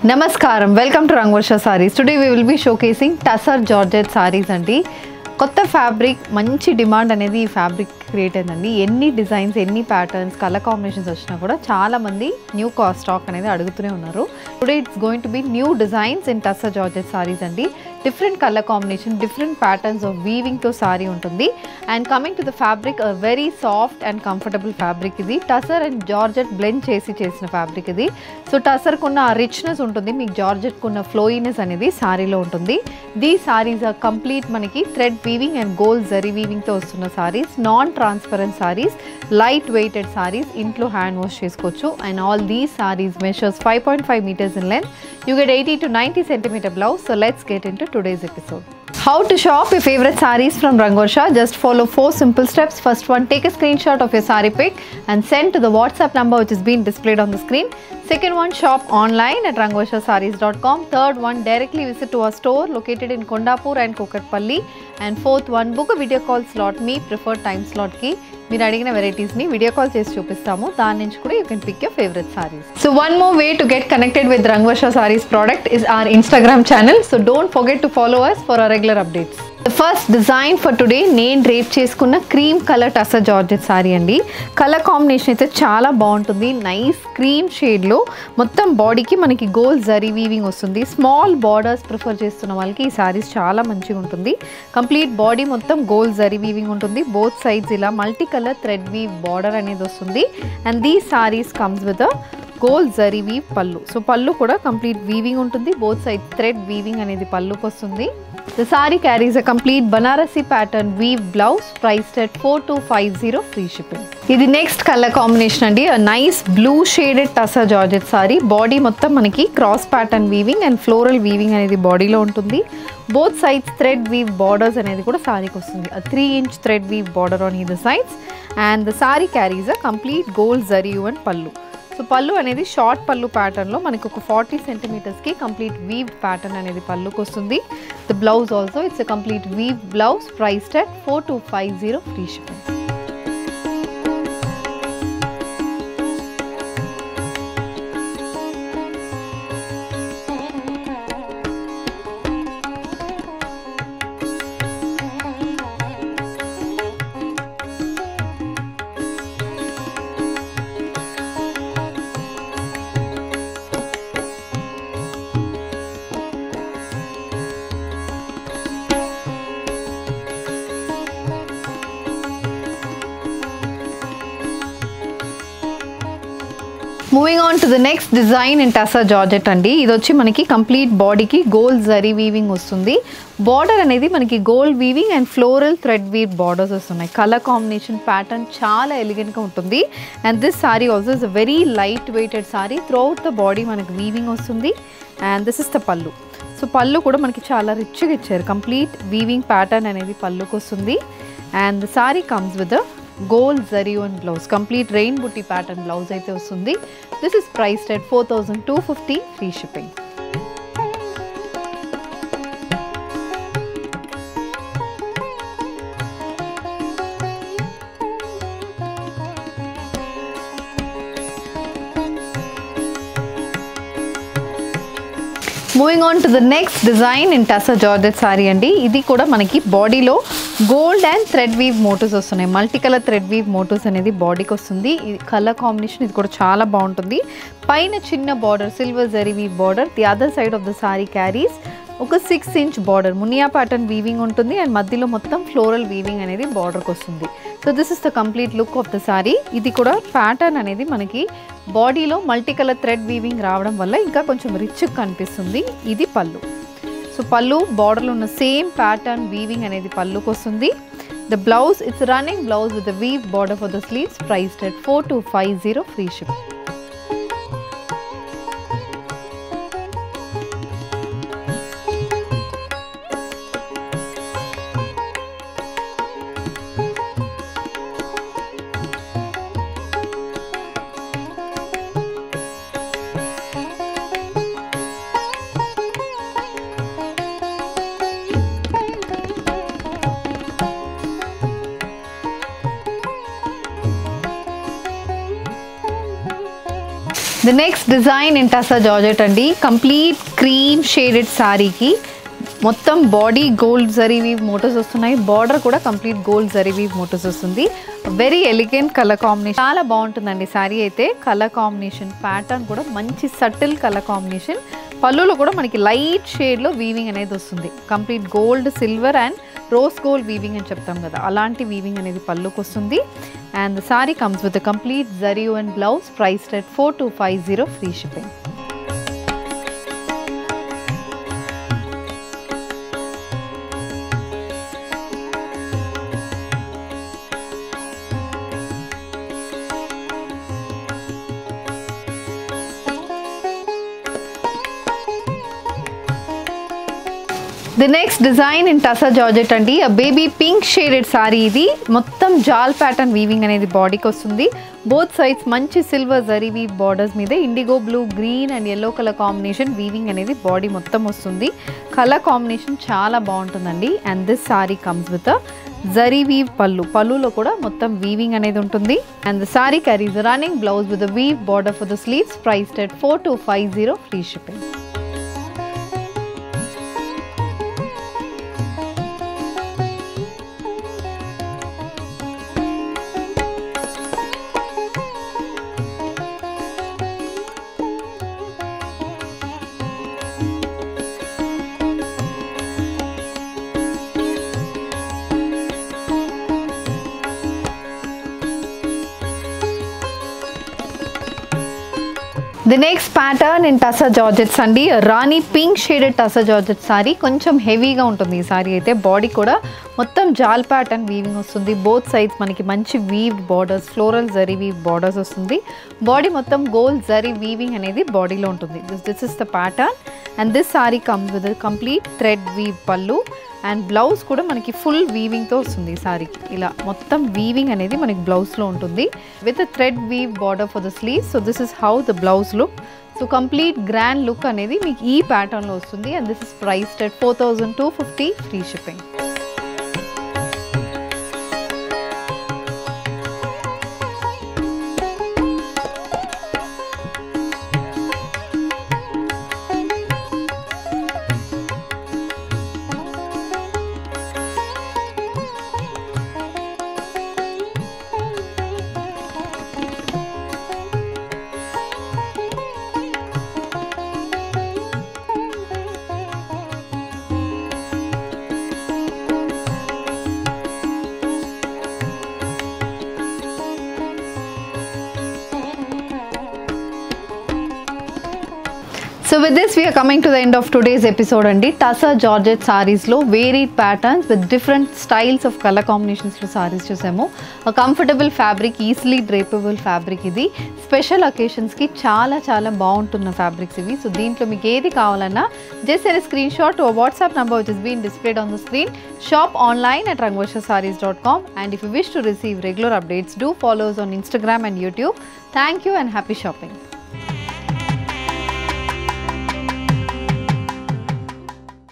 Namaskaram, welcome to Rangvarsha Sarees. Today we will be showcasing Tussar Georgette sarees andi. కొత్త fabric మంచి demand అనేది ఈ fabric create అయిందండి. ఎన్ని డిజైన్స్ ఎన్ని ప్యాటర్న్స్ కలర్ కాంబినేషన్స్ వచ్చినా కూడా చాలా మంది న్యూ స్టాక్ అనేది అడుగుతూనే ఉన్నారు. Today it's going to be new designs in tussar georgette saris అండి. Different colour combination different patterns of weaving తో సారీ ఉంటుంది. And coming to the fabric very soft and comfortable fabric ఇది. టస్సర్ అండ్ జార్జెట్ బ్లెండ్ చేసిన fabric ఇది. So tussar కున్న richness ఉంటుంది, మీకు georgette కున్న ఫ్లోయినెస్ అనేది సారీలో ఉంటుంది. దీ సారీస్ ఆర్ కంప్లీట్ మనకి thread weaving and gold zari weaving తో వస్తున్న saris, non transparent saris, light weighted saris, ఇంట్లో హ్యాండ్ వాష్ చేసుకోవచ్చు. And all these saris measures 5.5 meters in length. You get 80 to 90 centimeter blouse. So let's get into today's episode. How to shop your favorite sarees from Rangvarsha? Just follow 4 simple steps. First one, take a screenshot of your saree pic and send to the WhatsApp number which is being displayed on the screen. Second one, shop online at rangvarshasarees.com. Third one, directly visit to our store located in Kondapur and Kokatpalli. And fourth one, book a video call slot, me preferred time slot ki. మీరు అడిగిన వెరైటీస్ని video call చేసి చూపిస్తాము. దాని నుంచి కూడా you can pick your favourite saris. So one more way to get connected with Rangavarsha saris product is our Instagram channel. So don't forget to follow us for our regular updates. The first design for today నేను drape చేసుకున్న cream colour tussar georgette sari అండి. Colour combination అయితే చాలా బాగుంటుంది. Nice cream షేడ్లో మొత్తం బాడీకి మనకి గోల్డ్ జరీ వీవింగ్ వస్తుంది. స్మాల్ బార్డర్స్ ప్రిఫర్ చేస్తున్న వాళ్ళకి ఈ సారీస్ చాలా మంచిగా ఉంటుంది. కంప్లీట్ బాడీ మొత్తం గోల్డ్ జరీ వీవింగ్ ఉంటుంది. బోత్ సైడ్స్ ఇలా multi colour thread weave border అనేది వస్తుంది. And these saris comes with gold zari weave pallu. So pallu కూడా కంప్లీట్ వీవింగ్ ఉంటుంది. బోత్ సైడ్ థ్రెడ్ వీవింగ్ అనేది పళ్ళుకి వస్తుంది. The saree carries a complete Banarasi pattern weave blouse priced at 4250 free shipping. ఇది next colour combination అండి. Nice blue shaded tussar georgette sari. Body మొత్తం మనకి cross pattern weaving and floral weaving అనేది బాడీలో ఉంటుంది. Both sides thread weave borders అనేది కూడా సారీకి వస్తుంది. 3 inch thread weave border on either sides and the saree carries a complete gold zari and pallu. So పళ్ళు అనేది షార్ట్ పళ్ళు ప్యాటర్న్లో మనకి ఒక 40 centimeters కంప్లీట్ వీవ్ ప్యాటర్న్ అనేది పళ్ళుకి వస్తుంది. The blouse also it's a complete weave blouse priced at 4250 free shipping. Moving on to the next design in tussar georgette అండి. ఇది వచ్చి మనకి కంప్లీట్ బాడీకి గోల్డ్ జరీ వీవింగ్ వస్తుంది. బార్డర్ అనేది మనకి gold weaving and floral thread weave borders వస్తున్నాయి. Colour combination pattern చాలా ఎలిగెంట్గా ఉంటుంది. And this sari also is a very light weighted sari. Throughout the body మనకి వీవింగ్ వస్తుంది. అండ్ దిస్ ఇస్ ద పళ్ళు. సో పళ్ళు కూడా మనకి చాలా రిచ్గా ఇచ్చారు. కంప్లీట్ వీవింగ్ ప్యాటర్న్ అనేది పళ్ళుకి వస్తుంది. And the sari comes with gold zari and blouse, complete rain butti pattern blouse అయితే వస్తుంది. This is priced at 4250 free shipping. Moving on to the next design in tussar georgette sari అండి. ఇది కూడా మనకి బాడీలో gold and thread weave motifs వస్తున్నాయి. Multi colour thread weave motifs అనేది బాడీకి వస్తుంది. ఈ కలర్ కాంబినేషన్ ఇది కూడా చాలా బాగుంటుంది. పైన చిన్న border silver zari weave border. The other side of the sari carries ఒక 6 inch border muniya pattern weaving ఉంటుంది. అండ్ మధ్యలో మొత్తం ఫ్లోరల్ వీవింగ్ అనేది బార్డర్కి వస్తుంది. So this is the complete look of the sari. ఇది కూడా ప్యాటర్న్ అనేది మనకి బాడీలో మల్టీ కలర్ థ్రెడ్ వీవింగ్ రావడం వల్ల ఇంకా కొంచెం రిచ్గా కనిపిస్తుంది. ఇది పళ్ళు. సో పళ్ళు బార్డర్లో ఉన్న సేమ్ ప్యాటర్న్ వీవింగ్ అనేది పళ్ళుకి వస్తుంది. The blouse it's running blouse with the weave border for the sleeves priced at 4250 free ship. The next design in tussar georgette అండి. కంప్లీట్ క్రీమ్ షేడెడ్ శారీకి మొత్తం body gold zari weave motifs వస్తున్నాయి. Border కూడా complete gold zari weave motifs వస్తుంది. Very elegant colour combination, చాలా బాగుంటుందండి శారీ అయితే. Colour combination pattern కూడా మంచి సటిల్ కలర్ కాంబినేషన్. పళ్ళులో కూడా మనకి లైట్ షేడ్లో వీవింగ్ అనేది వస్తుంది. Complete gold, silver and rose gold weaving అని చెప్తాం కదా, అలాంటి వీవింగ్ అనేది పళ్ళుకి వస్తుంది. And the sari comes with complete zari and blouse, priced at 4250, free shipping. The next design in tussar georgette అండి. బేబీ పింక్ షేడెడ్ శారీ ఇది. మొత్తం జాల్ ప్యాటర్న్ వీవింగ్ అనేది బాడీకి వస్తుంది. బోత్ సైడ్స్ మంచి సిల్వర్ జరీ వీవ్ బార్డర్స్ మీద IndiGo blue, green and yellow colour combination weaving అనేది body మొత్తం వస్తుంది. కలర్ కాంబినేషన్ చాలా బాగుంటుందండి. And this sari comes with zari weave పళ్ళు. పళ్ళులో కూడా మొత్తం వీవింగ్ అనేది ఉంటుంది. And the sari carries running blouse with weave border for the sleeves, priced at 4250, free shipping. The next pattern in tussar georgettes అండి. Rani pink shaded tussar georgette sari. కొంచెం హెవీగా ఉంటుంది ఈ సారీ అయితే. బాడీ కూడా మొత్తం జాల్ ప్యాటర్న్ వీవింగ్ వస్తుంది. బోత్ సైడ్స్ మనకి మంచి weave borders, floral zari weave borders వస్తుంది. బాడీ మొత్తం గోల్డ్ జరీ వీవింగ్ అనేది బాడీలో ఉంటుంది. This is the pattern. And this sari comes with complete thread weave pallu. And blouse కూడా మనకి ఫుల్ వీవింగ్తో వస్తుంది ఈ సారీకి. ఇలా మొత్తం వీవింగ్ అనేది మనకి బ్లౌజ్లో ఉంటుంది with thread weave border for the sleeve. So this is how the blouse look. So complete grand look అనేది మీకు ఈ ప్యాటర్న్లో వస్తుంది. And this is priced at 4250, free shipping. So with this we are coming to the end of today's episode అండి. Tussar georgette సారీస్లో varied patterns with different styles of colour కాంబినేషన్స్లో సారీస్ చూసాము. Comfortable fabric, easily drapable fabric ఇది. Special అకేషన్స్కి చాలా చాలా బాగుంటున్న fabrics ఇవి. So దీంట్లో మీకు ఏది కావాలన్నా just a screenshot to a WhatsApp number which is being displayed on the screen. Shop online at rangvarshasarees.com, and if you wish to receive regular updates, do follow us on Instagram and YouTube. Thank you and happy shopping.